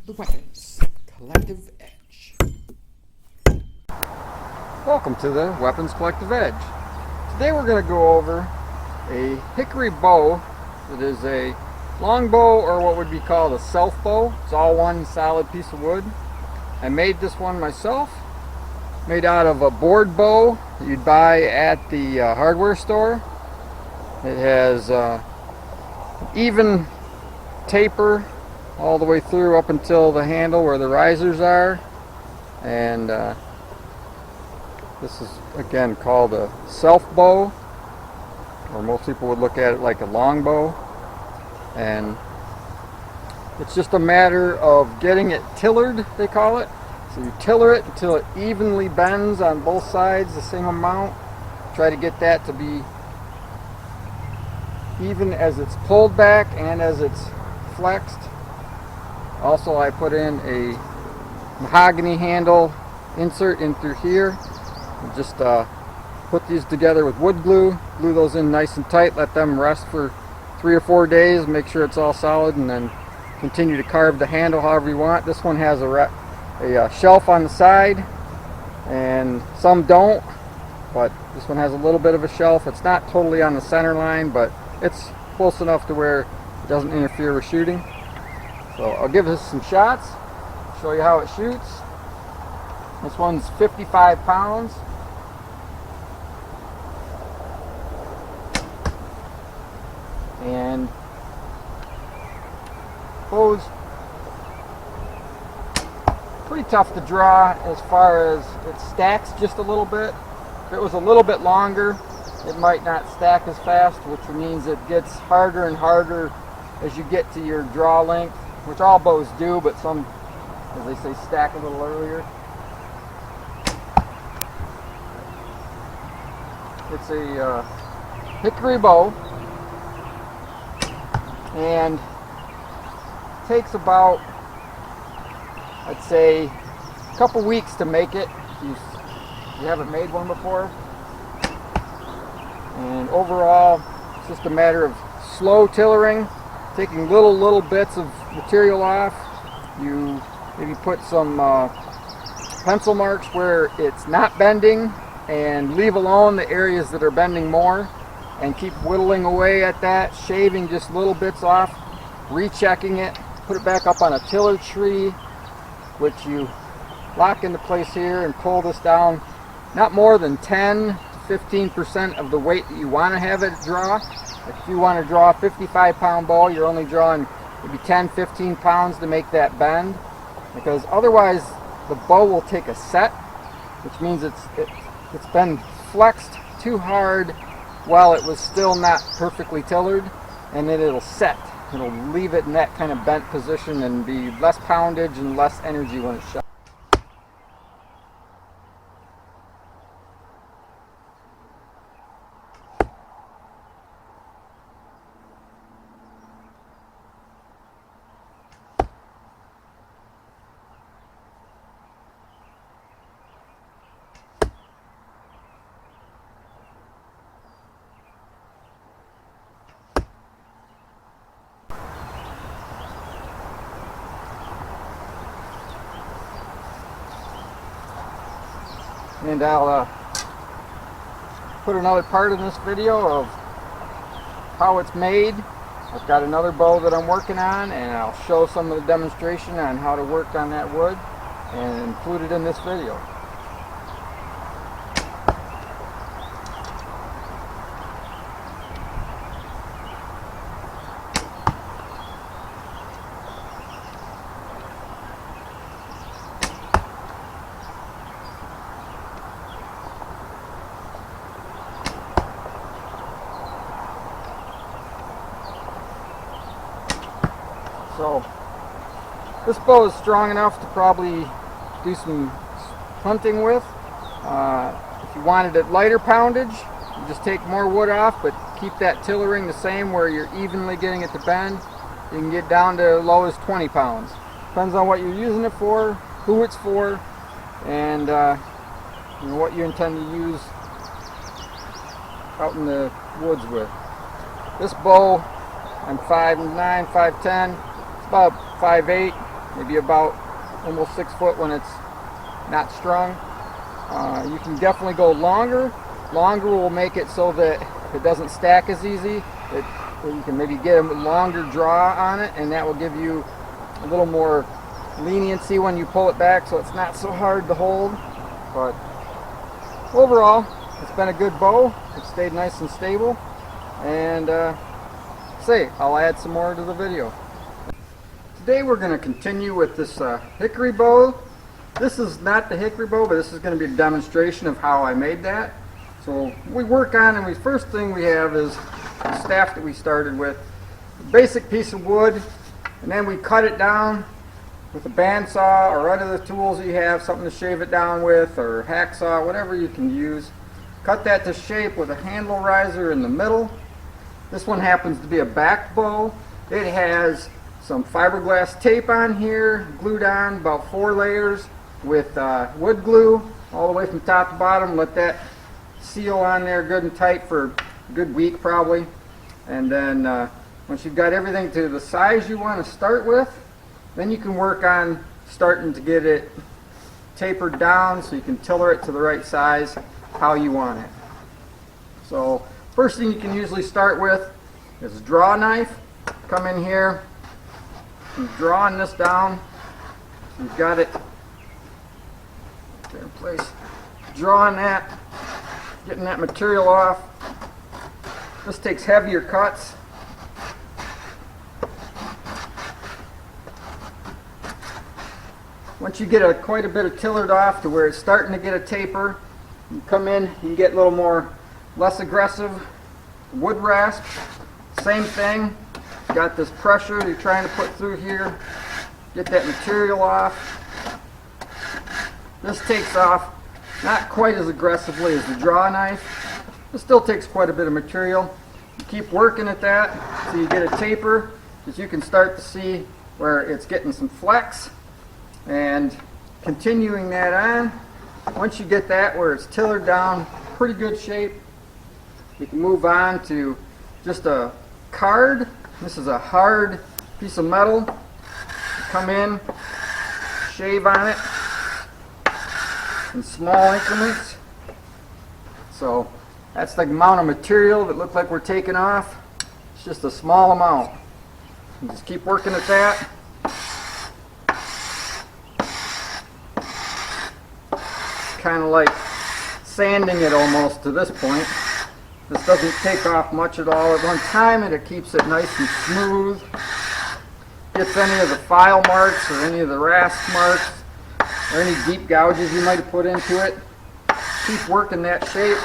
the Weapons Collective Edge. Welcome to the Weapons Collective Edge. Today we're going to go over a hickory bow that is a longbow, or what would be called a self-bow. It's all one solid piece of wood. I made this one myself, made out of a board bow that you'd buy at the hardware store. It has even taper all the way through up until the handle where the risers are, and this is again called a self-bow, or most people would look at it like a longbow. And it's just a matter of getting it tillered, they call it. So you tiller it until it evenly bends on both sides the same amount. Try to get that to be even as it's pulled back and as it's flexed. Also, I put in a mahogany handle insert in through here. And just put these together with wood glue, glue those in nice and tight, let them rest for 3 or 4 days, make sure it's all solid, and then continue to carve the handle however you want. This one has a shelf on the side, and some don't, but this one has a little bit of a shelf. It's not totally on the center line, but it's close enough to where it doesn't interfere with shooting. So I'll give this some shots, show you how it shoots. This one's 55 pounds. And bow's pretty tough to draw as far as it stacks just a little bit. If it was a little bit longer, it might not stack as fast, which means it gets harder and harder as you get to your draw length, which all bows do, but some, as they say, stack a little earlier. It's a hickory bow, and it takes about, I'd say, a couple weeks to make it if you haven't made one before. And overall, it's just a matter of slow tillering, taking little bits of material off. You maybe put some pencil marks where it's not bending, and leave alone the areas that are bending more, and keep whittling away at that, shaving just little bits off, rechecking it, put it back up on a tiller tree, which you lock into place here and pull this down not more than 10 to 15% of the weight that you want to have it draw. If you want to draw a 55-pound bow, you're only drawing maybe 10-15 pounds to make that bend, because otherwise the bow will take a set, which means it's been flexed too hard while it was still not perfectly tillered, and then it'll set. It'll leave it in that kind of bent position and be less poundage and less energy when it's shot. And I'll put another part in this video of how it's made. I've got another bow that I'm working on, and I'll show some of the demonstration on how to work on that wood and include it in this video. So this bow is strong enough to probably do some hunting with. If you wanted it lighter poundage, you just take more wood off, but keep that tillering the same where you're evenly getting it to bend. You can get down to as low as 20 pounds. Depends on what you're using it for, who it's for, and what you intend to use out in the woods with. This bow, I'm 5'9", 5'10", it's about 5'8", maybe about almost 6 foot when it's not strung. You can definitely go longer. Longer will make it so that it doesn't stack as easy. You can maybe get a longer draw on it, and that will give you a little more leniency when you pull it back, so it's not so hard to hold. But overall, it's been a good bow. It stayed nice and stable, and I'll add some more to the video. Today we're going to continue with this hickory bow. This is not the hickory bow, but this is going to be a demonstration of how I made that. So we work on, and the first thing we have is the staff that we started with. A basic piece of wood, and then we cut it down with a bandsaw or other tools that you have, something to shave it down with, or hacksaw, whatever you can use. Cut that to shape with a handle riser in the middle. This one happens to be a back bow. It has some fiberglass tape on here, glued on, about 4 layers with wood glue all the way from top to bottom. Let that seal on there good and tight for a good week probably. And then once you've got everything to the size you want to start with, then you can work on starting to get it tapered down so you can tiller it to the right size how you want it. So first thing you can usually start with is a draw knife. Come in here, and drawing this down. You've got it there in place. Drawing that, getting that material off. This takes heavier cuts. Once you get quite a bit of tillered off to where it's starting to get a taper, you come in, you can get a little more, less aggressive wood rasp. Same thing, got this pressure you're trying to put through here, get that material off. This takes off not quite as aggressively as the draw knife. It still takes quite a bit of material. You keep working at that so you get a taper, because you can start to see where it's getting some flex, and continuing that on. Once you get that where it's tillered down, pretty good shape, you can move on to just a card. This is a hard piece of metal. Come in, shave on it in small increments. So that's the amount of material that looked like we're taking off. It's just a small amount. You just keep working at that. Kind of like sanding it almost to this point. This doesn't take off much at all at one time, and it keeps it nice and smooth. Gets any of the file marks or any of the rasp marks or any deep gouges you might have put into it. Keep working that shape.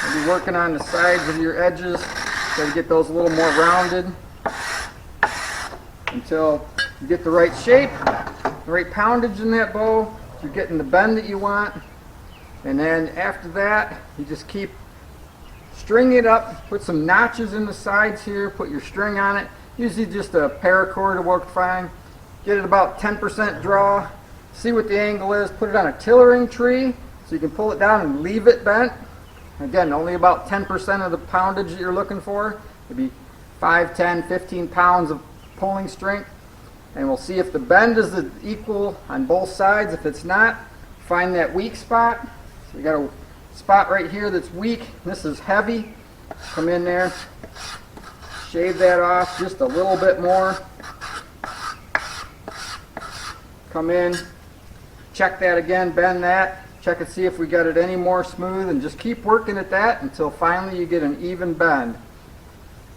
You'll be working on the sides of your edges. Got to get those a little more rounded until you get the right shape, the right poundage in that bow. You're getting the bend that you want, and then after that you just keep stringing it up. Put some notches in the sides here, put your string on it. Usually just a paracord will work fine. Get it about 10% draw, see what the angle is, put it on a tillering tree so you can pull it down and leave it bent. Again, only about 10% of the poundage that you're looking for, maybe 5, 10, 15 pounds of pulling strength. And we'll see if the bend is equal on both sides. If it's not, find that weak spot. So we got a spot right here that's weak. This is heavy. Come in there, shave that off just a little bit more. Come in, check that again, bend that, check and see if we got it any more smooth, and just keep working at that until finally you get an even bend.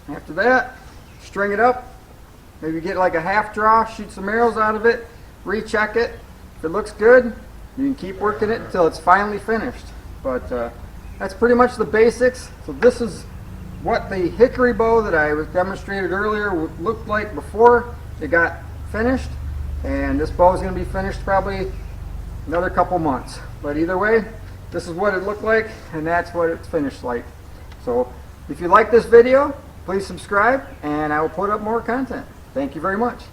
After that, string it up. Maybe get like a half draw, shoot some arrows out of it, recheck it. If it looks good, you can keep working it until it's finally finished. But that's pretty much the basics. So this is what the hickory bow that I was demonstrated earlier looked like before it got finished. And this bow is going to be finished probably another couple months. But either way, this is what it looked like, and that's what it's finished like. So if you like this video, please subscribe, and I will put up more content. Thank you very much.